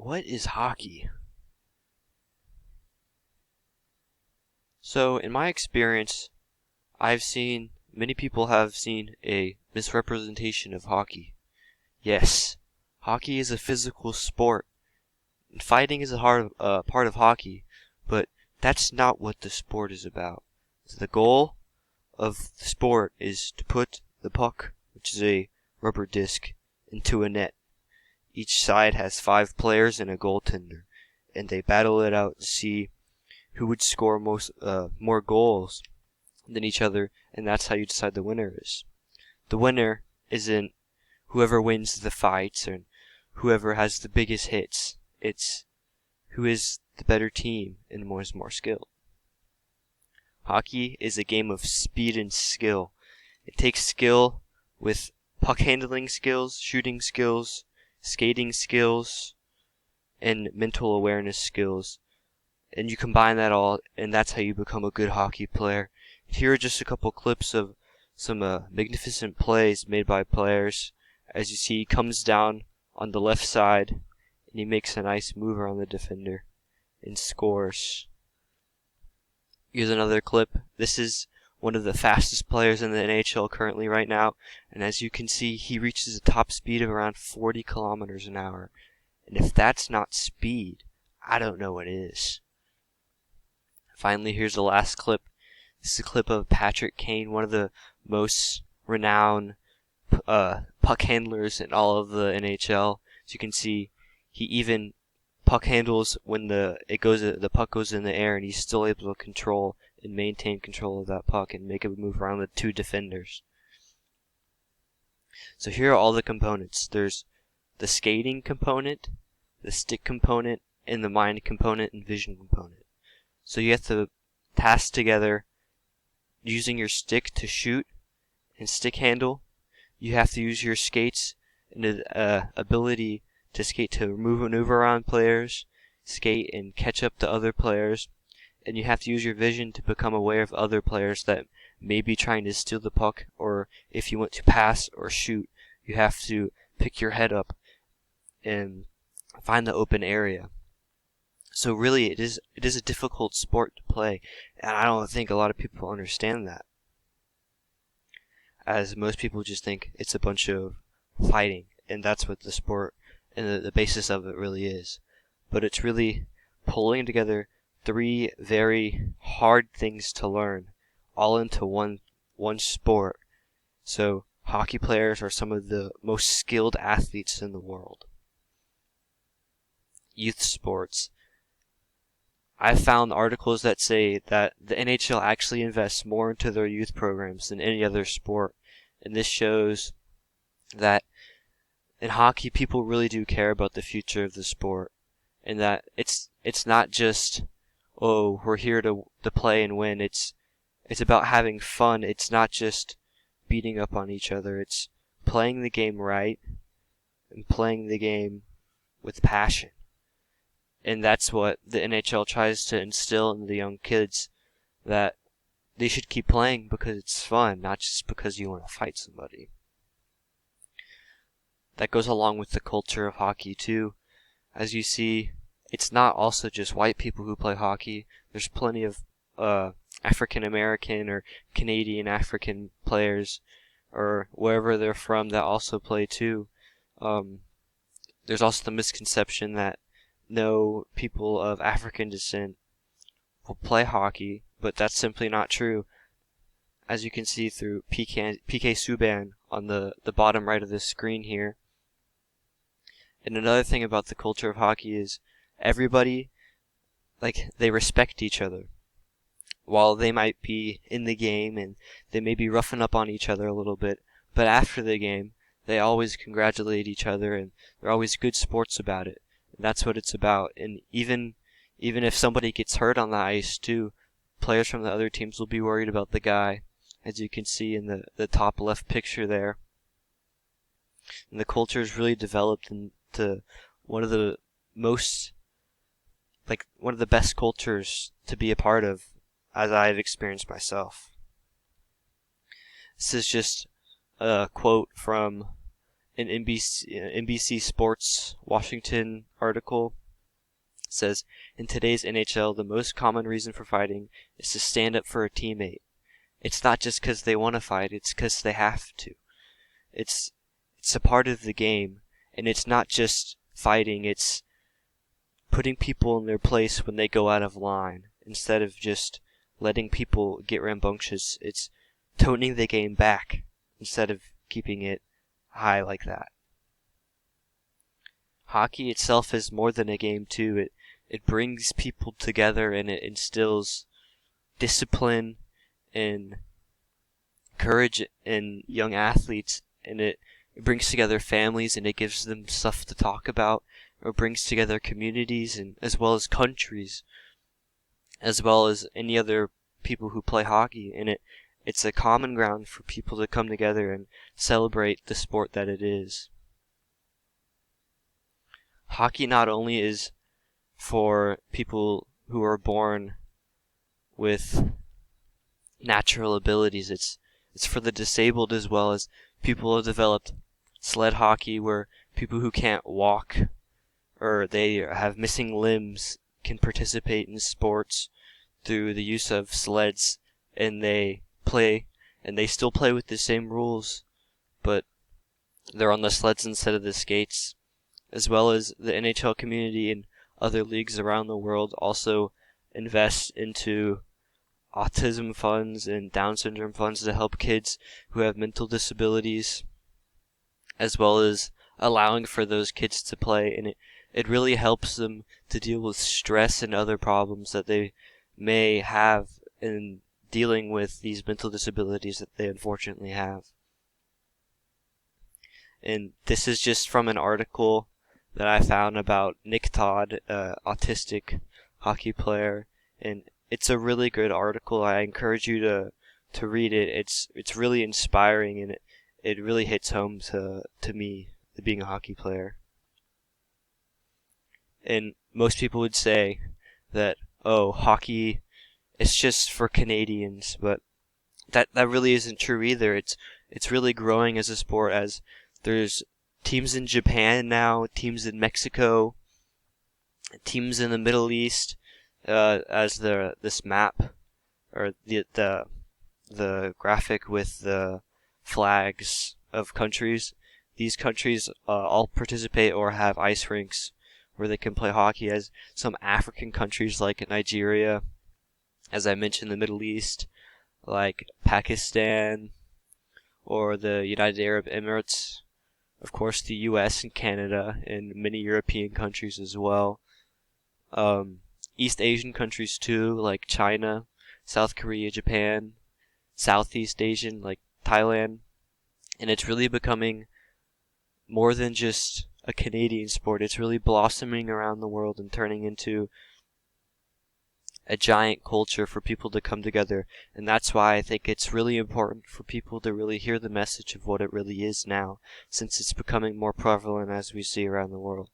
what is hockey? So, in my experience, many people have seen a misrepresentation of hockey. Yes, hockey is a physical sport. Fighting is a part of hockey, but that's not what the sport is about. So the goal of the sport is to put the puck, which is a rubber disc, into a net. Each side has 5 players and a goaltender, and they battle it out to see who would score more goals than each other, and that's how you decide the winner is. The winner isn't whoever wins the fights and whoever has the biggest hits. It's who is the better team and is more skilled. Hockey is a game of speed and skill. It takes skill with puck handling skills, shooting skills, skating skills, and mental awareness skills. And you combine that all, and that's how you become a good hockey player. Here are just a couple clips of some magnificent plays made by players. As you see, he comes down on the left side, and he makes a nice move around the defender and scores. Here's another clip. This is one of the fastest players in the NHL currently right now, and as you can see, he reaches a top speed of around 40 kilometers an hour. And if that's not speed, I don't know what is. Finally, here's the last clip. This is a clip of Patrick Kane, one of the most renowned puck handlers in all of the NHL. As you can see, he even puck handles when the puck goes in the air, and he's still able to control and maintain control of that puck and make it move around the 2 defenders. So here are all the components. There's the skating component, the stick component, and the mind component and vision component. So you have to task together using your stick to shoot and stick handle. You have to use your skates and the ability to skate to maneuver around players, skate and catch up to other players, and you have to use your vision to become aware of other players that may be trying to steal the puck, or if you want to pass or shoot, you have to pick your head up and find the open area. So really, it is a difficult sport to play, and I don't think a lot of people understand that, as most people just think it's a bunch of fighting, and that's what the sport and the basis of it really is. But it's really pulling together 3 very hard things to learn, all into one sport. So hockey players are some of the most skilled athletes in the world. Youth sports. I've found articles that say that the NHL actually invests more into their youth programs than any other sport, and this shows that in hockey, people really do care about the future of the sport, and that it's not just, oh, we're here to play and win. It's about having fun. It's not just beating up on each other. It's playing the game right and playing the game with passion. And that's what the NHL tries to instill in the young kids, that they should keep playing because it's fun, not just because you want to fight somebody. That goes along with the culture of hockey too. As you see, it's not also just white people who play hockey. There's plenty of African American or Canadian African players, or wherever they're from, that also play too. There's also the misconception that no people of African descent will play hockey, but that's simply not true. As you can see through PK Subban on the bottom right of this screen here. And another thing about the culture of hockey is everybody, they respect each other. While they might be in the game and they may be roughing up on each other a little bit, but after the game, they always congratulate each other, and they're always good sports about it. And that's what it's about. And even if somebody gets hurt on the ice too, players from the other teams will be worried about the guy, as you can see in the top left picture there. And the culture is really developed into one of the best cultures to be a part of, as I've experienced myself. This is just a quote from an NBC Sports Washington article says, in today's NHL, the most common reason for fighting is to stand up for a teammate. It's not just because they want to fight, it's because they have to. It's a part of the game, and it's not just fighting, it's putting people in their place when they go out of line. Instead of just letting people get rambunctious, it's toning the game back instead of keeping it high like that. Hockey itself is more than a game too. It brings people together, and it instills discipline and courage in young athletes, and it brings together families, and it gives them stuff to talk about. It brings together communities, and as well as countries, as well as any other people who play hockey, and it's a common ground for people to come together and celebrate the sport that it is. Hockey not only is for people who are born with natural abilities, it's for the disabled as well, as people have developed sled hockey where people who can't walk or they have missing limbs can participate in sports through the use of sleds, and they still play with the same rules, but they're on the sleds instead of the skates. As well as the NHL community and other leagues around the world also invest into autism funds and Down syndrome funds to help kids who have mental disabilities, as well as allowing for those kids to play, and it really helps them to deal with stress and other problems that they may have in dealing with these mental disabilities that they unfortunately have. And this is just from an article that I found about Nick Todd, autistic hockey player, and it's a really good article. I encourage you to read it. It's really inspiring, and it really hits home to me, being a hockey player. And most people would say that, oh, hockey is just for Canadians, but that really isn't true either. It's really growing as a sport, as there's teams in Japan now, teams in Mexico, teams in the Middle East, as this map or the graphic with the flags of countries. These countries all participate or have ice rinks where they can play hockey, as some African countries like Nigeria, as I mentioned, the Middle East, like Pakistan, or the United Arab Emirates, of course the US and Canada, and many European countries as well. East Asian countries too, like China, South Korea, Japan, Southeast Asian, like Thailand. And it's really becoming more than just a Canadian sport. It's really blossoming around the world and turning into a giant culture for people to come together. And that's why I think it's really important for people to really hear the message of what it really is now, since it's becoming more prevalent as we see around the world.